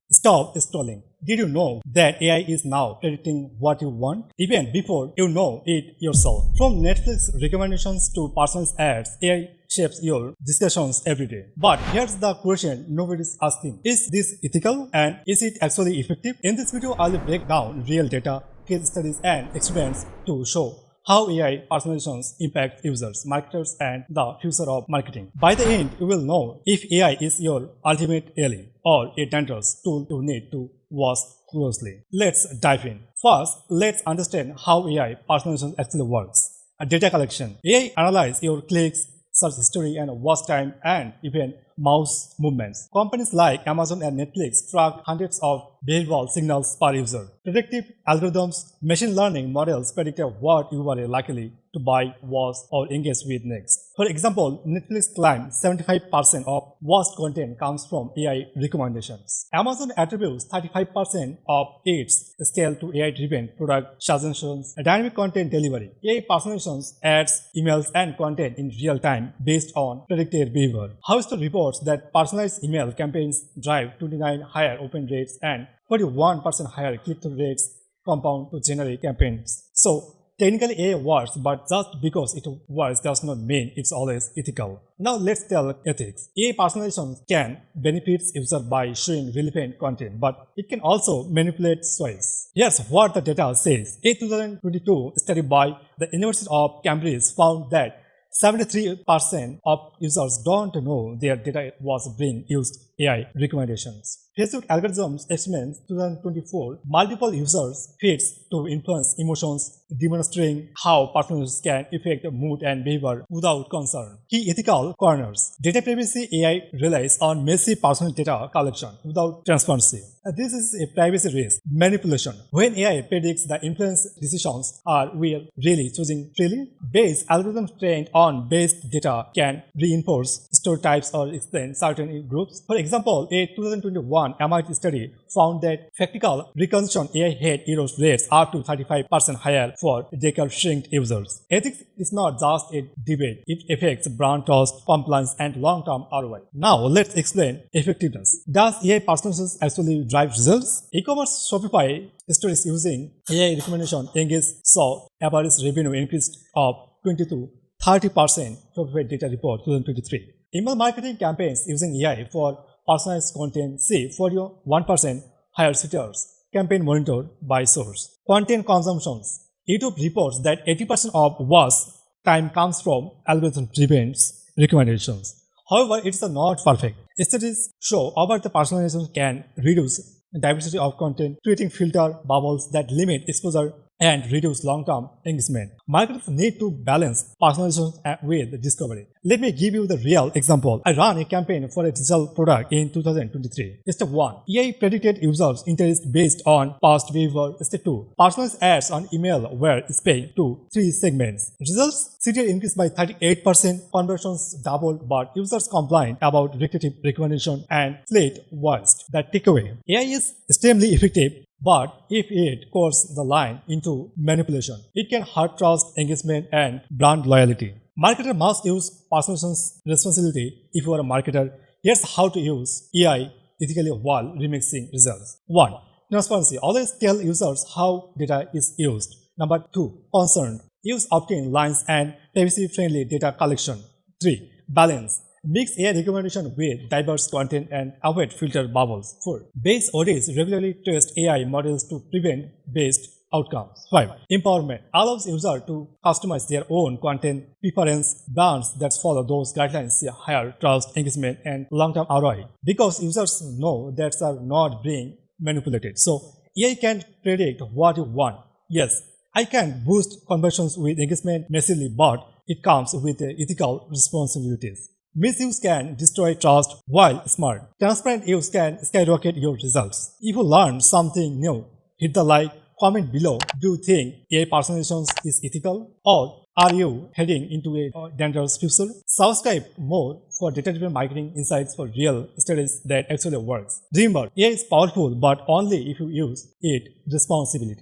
Stop scrolling. Did you know that AI is now predicting what you want even before you know it yourself? From Netflix recommendations to personalized ads, AI shapes your discussions every day. But here's the question nobody's asking. Is this ethical and is it actually effective? In this video, I'll break down real data, case studies and experiments to show how AI personalizations impact users, marketers, and the future of marketing. By the end, you will know if AI is your ultimate ally or a dangerous tool you need to watch closely. Let's dive in. First, let's understand how AI personalization actually works. A data collection. AI analyzes your clicks, search history, and watch time, and even mouse movements. Companies like Amazon and Netflix track hundreds of behavioral signals per user. Predictive algorithms, machine learning models predict what you are likely to buy, watch, or engage with next. For example, Netflix claimed 75% of watched content comes from AI recommendations. Amazon attributes 35% of its scale to AI-driven product suggestions, dynamic content delivery. AI personalizations ads, emails, and content in real time based on predicted behavior. Houston reports that personalized email campaigns drive 29 higher open rates and 41% higher click-through rates compound to generate campaigns. So, technically AI works, but just because it works does not mean it's always ethical. Now let's tell ethics. AI personalization can benefit users by showing relevant content, but it can also manipulate choice. Here's what the data says. A 2022 study by the University of Cambridge found that 73% of users don't know their data was being used AI recommendations. Facebook algorithms estimates 2024 multiple users feeds to influence emotions, demonstrating how personas can affect mood and behavior without concern. Key ethical corners. Data privacy. AI relies on massive personal data collection without transparency. This is a privacy risk. Manipulation. When AI predicts the influence decisions, are we really choosing freely? Base algorithms trained on based data can reinforce stereotypes or explain certain groups. For example, a 2021 MIT study found that factual reconstruction AI had error rates up to 35% higher for decade-shrinked users. Ethics is not just a debate, it affects brand trust, compliance, and long-term ROI. Now, let's explain effectiveness. Does AI personalization actually drive results? E-commerce Shopify stores using AI recommendation engage saw average revenue increase of 20 to 30% Shopify data report 2023. Email marketing campaigns using AI for personalized content see 41% higher sitters. Campaign monitored by source. Content consumptions. YouTube reports that 80% of watch time comes from algorithm-driven recommendations. However, it's not perfect. Studies show over the personalization can reduce diversity of content, creating filter bubbles that limit exposure and reduce long-term engagement. Marketers need to balance personalization with discovery. Let me give you the real example. I ran a campaign for a digital product in 2023. Step 1. AI predicted users' interest based on past behavior. Step 2. Personalized ads on email were split to 3 segments. Results: CTR increased by 38%, conversions doubled, but users complained about repetitive recommendation and fleet worst. The takeaway: AI is extremely effective, but if it crosses the line into manipulation, it can hurt trust, engagement, and brand loyalty. Marketer must use personalization responsibility. If you are a marketer, here's how to use AI ethically while remixing results. 1. Transparency. Always tell users how data is used. Number 2. Concerned. Use opt-in lines and privacy-friendly data collection. 3. Balance. Mix AI recommendation with diverse content and avoid filter bubbles. 4. Base audits regularly test AI models to prevent based outcomes. 5. Empowerment allows users to customize their own content preference. Brands that follow those guidelines see higher trust, engagement, and long-term ROI because users know that they are not being manipulated. So AI can predict what you want. Yes, I can boost conversions with engagement massively, but it comes with ethical responsibilities. Misuse can destroy trust, while smart, transparent use can skyrocket your results. If you learn something new, hit the like, comment below. Do you think AI personalization is ethical? Or are you heading into a dangerous future? Subscribe more for data-driven marketing insights for real strategies that actually works. Remember, AI is powerful, but only if you use it responsibly.